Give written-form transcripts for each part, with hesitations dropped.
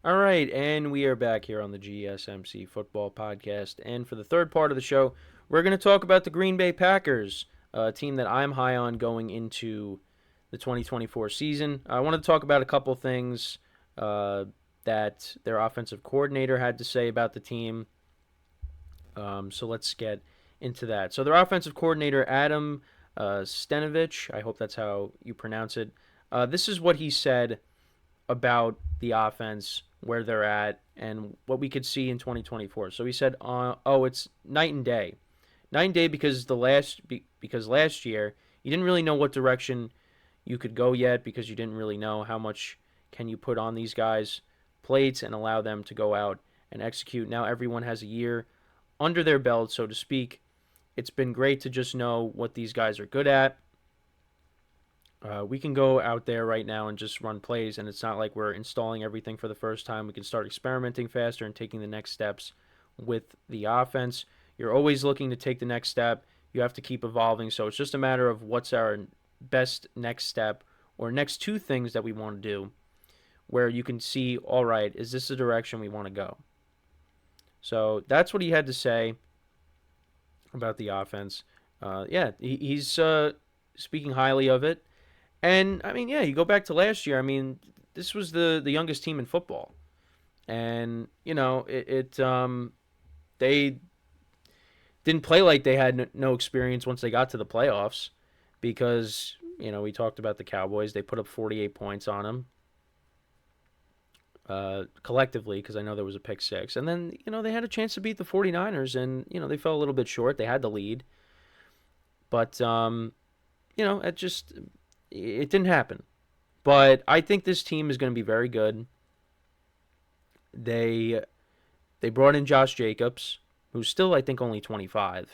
All right, and we are back here on the GSMC Football Podcast. And for the third part of the show, we're going to talk about the Green Bay Packers, a team that I'm high on going into the 2024 season. I wanted to talk about a couple things that their offensive coordinator had to say about the team. So let's get into that. So their offensive coordinator, Adam Stenavich, I hope that's how you pronounce it. This is what he said about the offense, where they're at, and what we could see in 2024. So he said, it's night and day. Night and day because last year you didn't really know what direction you could go yet because you didn't really know how much can you put on these guys' plates and allow them to go out and execute. Now everyone has a year under their belt, so to speak. It's been great to just know what these guys are good at. We can go out there right now and just run plays, and it's not like we're installing everything for the first time. We can start experimenting faster and taking the next steps with the offense. You're always looking to take the next step. You have to keep evolving, so it's just a matter of what's our best next step or next two things that we want to do where you can see, all right, is this the direction we want to go? So that's what he had to say about the offense. He's speaking highly of it. And I mean, you go back to last year. I mean, this was the youngest team in football, and they didn't play like they had no experience once they got to the playoffs, because we talked about the Cowboys. They put up 48 points on them collectively, because I know there was a pick six, and then they had a chance to beat the 49ers, and they fell a little bit short. They had the lead, but it didn't happen. But I think this team is going to be very good. They brought in Josh Jacobs, who's still I think only 25.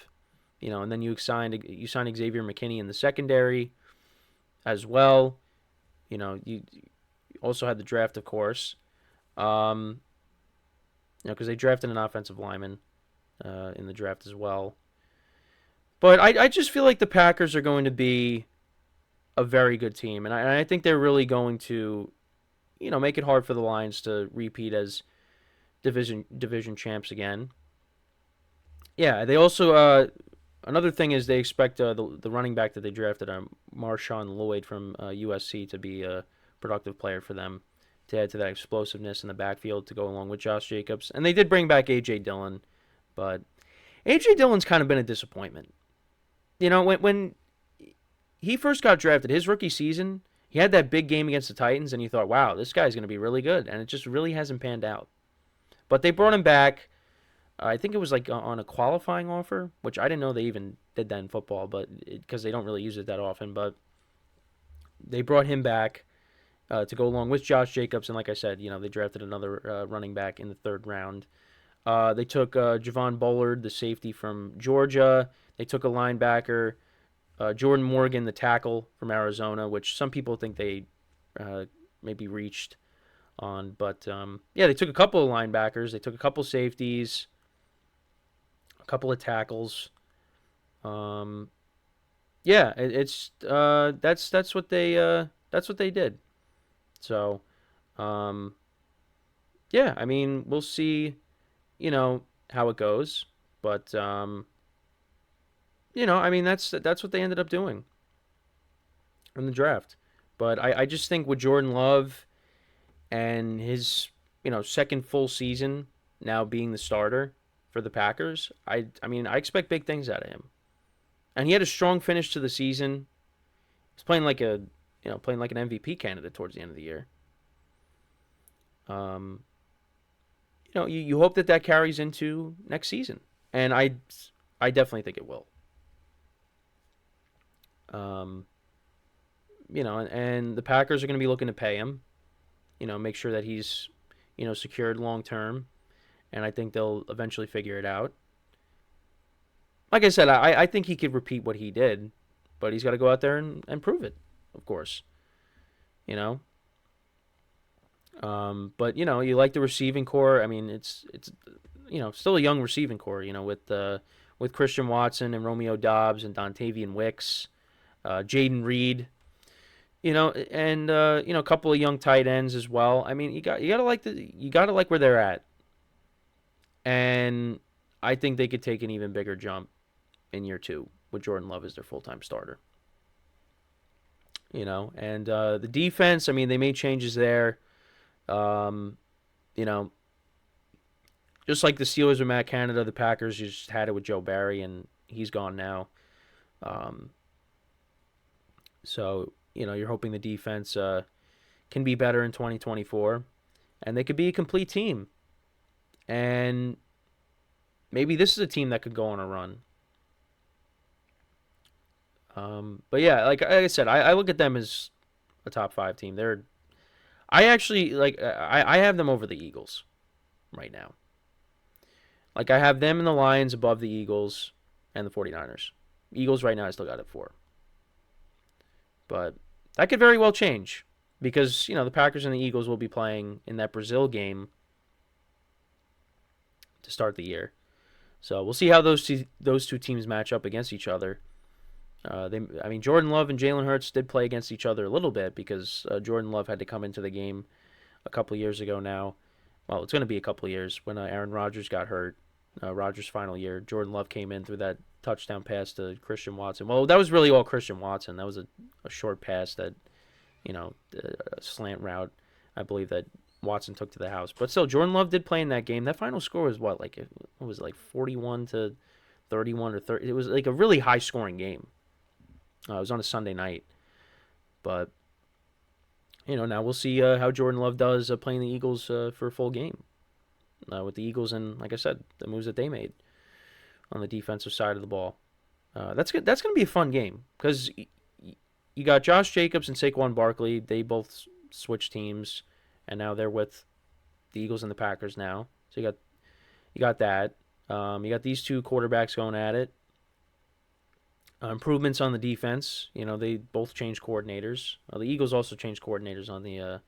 And then you signed Xavier McKinney in the secondary as well. You also had the draft, of course. Because they drafted an offensive lineman in the draft as well. But I just feel like the Packers are going to be a very good team, and I think they're really going to, make it hard for the Lions to repeat as division champs again. Yeah, they also another thing is they expect the running back that they drafted, Marshawn Lloyd from USC, to be a productive player for them, to add to that explosiveness in the backfield to go along with Josh Jacobs. And they did bring back A.J.Dillon, but A.J.Dillon's kind of been a disappointment. When he first got drafted, his rookie season, he had that big game against the Titans, and you thought, wow, this guy's going to be really good. And it just really hasn't panned out. But they brought him back. I think it was like on a qualifying offer, which I didn't know they even did that in football, but because they don't really use it that often. But they brought him back to go along with Josh Jacobs. And like I said, they drafted another running back in the third round. They took Javon Bullard, the safety from Georgia. They took a linebacker, Jordan Morgan, the tackle from Arizona, which some people think they maybe reached on. But, they took a couple of linebackers. They took a couple safeties, a couple of tackles. It's that's what they did. So, I mean, we'll see, how it goes. But, I mean, that's what they ended up doing in the draft. But I just think with Jordan Love and his, second full season now being the starter for the Packers, I mean, I expect big things out of him. And he had a strong finish to the season. He's playing like an MVP candidate towards the end of the year. You hope that carries into next season, and I definitely think it will. And the Packers are going to be looking to pay him, make sure that he's, secured long term, and I think they'll eventually figure it out. Like I said, I think he could repeat what he did, but he's got to go out there and prove it, of course. But you like the receiving core. I mean, it's still a young receiving core. With Christian Watson and Romeo Doubs and Dontayvion Wicks, Jayden Reed, And a couple of young tight ends as well. I mean, you gotta like where they're at, and I think they could take an even bigger jump in year 2 with Jordan Love as their full-time starter. And the defense, I mean, they made changes there. Um, you know, just like the Steelers with Matt Canada, the Packers just had it with Joe Barry, and he's gone now. Um, so you're hoping the defense can be better in 2024, and they could be a complete team. And maybe this is a team that could go on a run. But yeah, like I said, I look at them as a top 5 team. I actually I have them over the Eagles right now. Like I have them and the Lions above the Eagles and the 49ers. Eagles right now I still got it 4. But that could very well change because, the Packers and the Eagles will be playing in that Brazil game to start the year. So we'll see how those two teams match up against each other. Jordan Love and Jalen Hurts did play against each other a little bit because Jordan Love had to come into the game a couple of years ago now. Well, it's going to be a couple of years when Aaron Rodgers got hurt. Rodgers' final year, Jordan Love came in through that touchdown pass to Christian Watson. Well, that was really all Christian Watson. That was a short pass that, a slant route, I believe, that Watson took to the house. But still, Jordan Love did play in that game. That final score was what was it, like 41 to 31 or 30? It was like a really high scoring game. It was on a Sunday night. But, now we'll see how Jordan Love does playing the Eagles for a full game. With the Eagles and, like I said, the moves that they made on the defensive side of the ball. That's good. That's going to be a fun game because you got Josh Jacobs and Saquon Barkley. They both switched teams, and now they're with the Eagles and the Packers now. So you got that. You got these two quarterbacks going at it. Improvements on the defense. They both changed coordinators. The Eagles also changed coordinators on the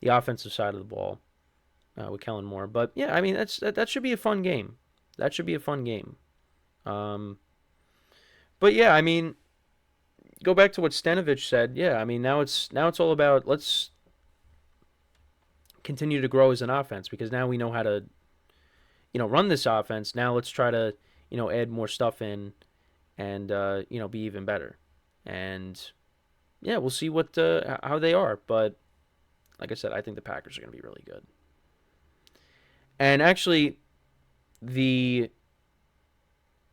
offensive side of the ball with Kellen Moore. But yeah, I mean that should be a fun game. That should be a fun game. But yeah, I mean, go back to what Stenavich said. Yeah, I mean now it's all about let's continue to grow as an offense because now we know how to run this offense. Now let's try to add more stuff in and be even better. And yeah, we'll see what how they are. But like I said, I think the Packers are going to be really good. And actually, the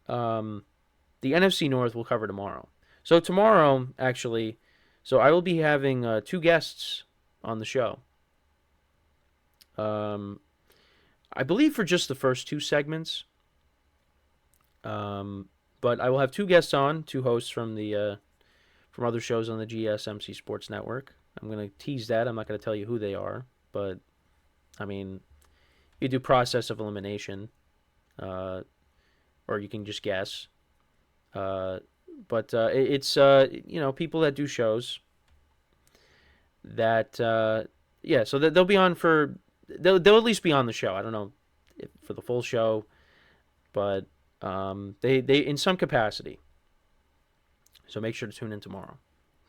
NFC North we'll cover tomorrow. So tomorrow, actually, I will be having 2 guests on the show. I believe for just the first 2 segments. But I will have 2 guests on, 2 hosts from from other shows on the GSMC Sports Network. I'm going to tease that. I'm not going to tell you who they are, but I mean, you do process of elimination, or you can just guess. But it's people that do shows that yeah, so they'll be on they'll at least be on the show. I don't know if for the full show, but they in some capacity. So make sure to tune in tomorrow.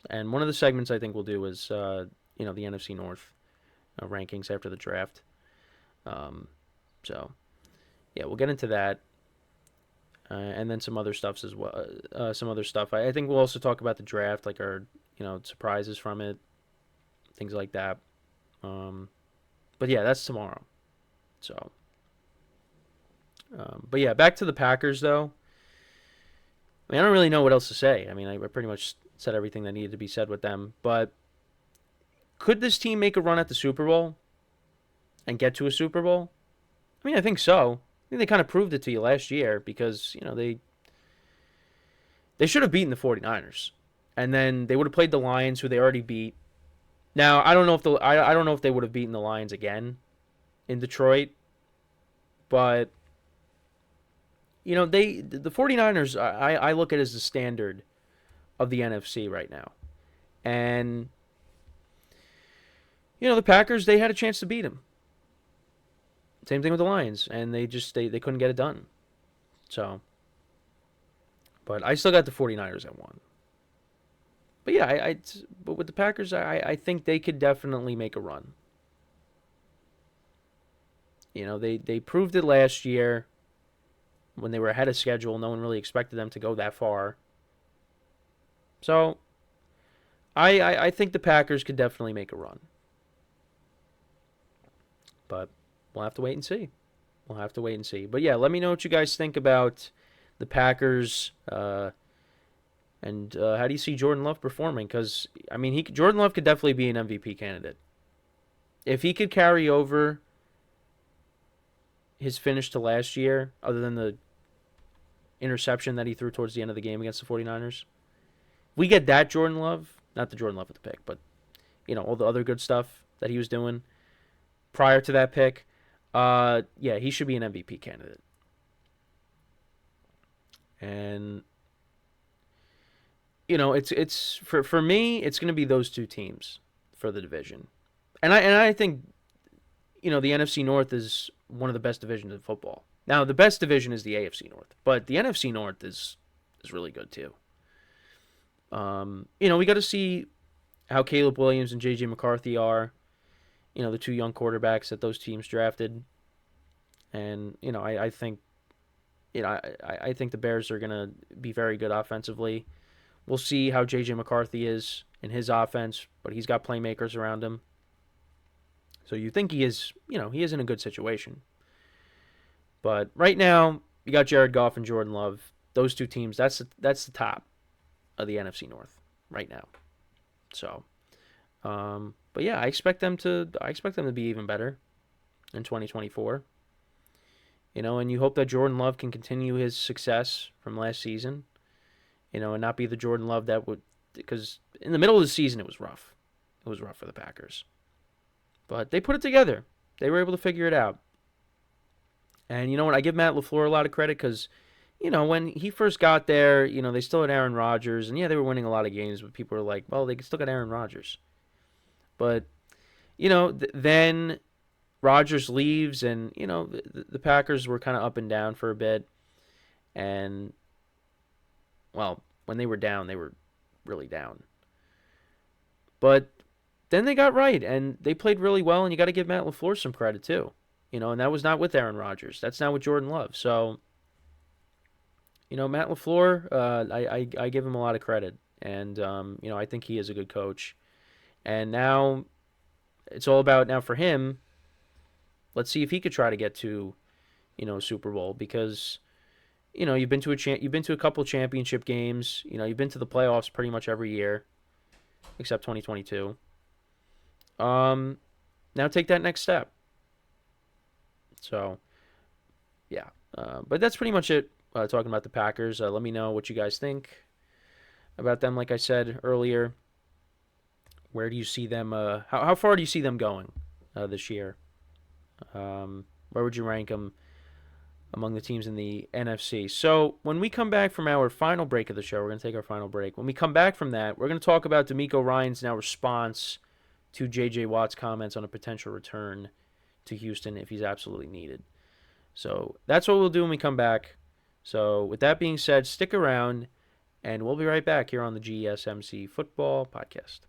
And one of the segments I think we'll do is the NFC North rankings after the draft. So yeah, we'll get into that. And then some other stuffs as well. Some other stuff. I think we'll also talk about the draft, like our surprises from it, things like that. But yeah, that's tomorrow. So, but yeah, back to the Packers though. I mean, I don't really know what else to say. I mean, I pretty much said everything that needed to be said with them. But could this team make a run at the Super Bowl and get to a Super Bowl? I mean, I think so. I think they kind of proved it to you last year because, they should have beaten the 49ers. And then they would have played the Lions, who they already beat. Now, I don't know if I don't know if they would have beaten the Lions again in Detroit. But the 49ers I look at as the standard of the NFC right now. And the Packers, they had a chance to beat them. Same thing with the Lions, and they couldn't get it done. So, but I still got the 49ers at 1. But yeah, but with the Packers, I think they could definitely make a run. They proved it last year when they were ahead of schedule. No one really expected them to go that far. So I think the Packers could definitely make a run. But we'll have to wait and see. But yeah, let me know what you guys think about the Packers. And how do you see Jordan Love performing? Because, I mean, Jordan Love could definitely be an MVP candidate. If he could carry over his finish to last year, other than the interception that he threw towards the end of the game against the 49ers, we get that Jordan Love, not the Jordan Love with the pick, but, all the other good stuff that he was doing prior to that pick, yeah, he should be an MVP candidate. And it's for me, it's going to be those two teams for the division, and I think, the NFC North is one of the best divisions in football. Now, the best division is the AFC North, but the NFC North is really good too. We got to see how Caleb Williams and J.J. McCarthy are, the two young quarterbacks that those teams drafted, and I think, I think the Bears are going to be very good offensively. We'll see how J.J. McCarthy is in his offense, but he's got playmakers around him. So you think he is in a good situation. But right now, you got Jared Goff and Jordan Love. Those two teams, that's the top of the NFC North right now. So, but yeah, I expect them to be even better in 2024. And you hope that Jordan Love can continue his success from last season. And not be the Jordan Love that would, because in the middle of the season it was rough. It was rough for the Packers. But they put it together. They were able to figure it out. And you know what? I give Matt LaFleur a lot of credit because, when he first got there, they still had Aaron Rodgers. And yeah, they were winning a lot of games, but people were like, well, they still got Aaron Rodgers. But, then Rodgers leaves and, the Packers were kind of up and down for a bit. And, well, when they were down, they were really down. But then they got right, and they played really well, and you got to give Matt LaFleur some credit, too. And that was not with Aaron Rodgers. That's not with Jordan Love. So, Matt LaFleur, I give him a lot of credit. And, I think he is a good coach. And now it's all about, now for him, let's see if he could try to get to, Super Bowl. Because, you've been to a couple championship games. You've been to the playoffs pretty much every year, except 2022. Now take that next step. So, yeah. But that's pretty much it, talking about the Packers. Let me know what you guys think about them. Like I said earlier, where do you see them? How far do you see them going this year? Where would you rank them among the teams in the NFC? So when we come back from our final break of the show, we're going to take our final break. When we come back from that, we're going to talk about DeMeco Ryans' now response to J.J. Watt's comments on a potential return to Houston if he's absolutely needed. So that's what we'll do when we come back. So with that being said, stick around, and we'll be right back here on the GSMC Football Podcast.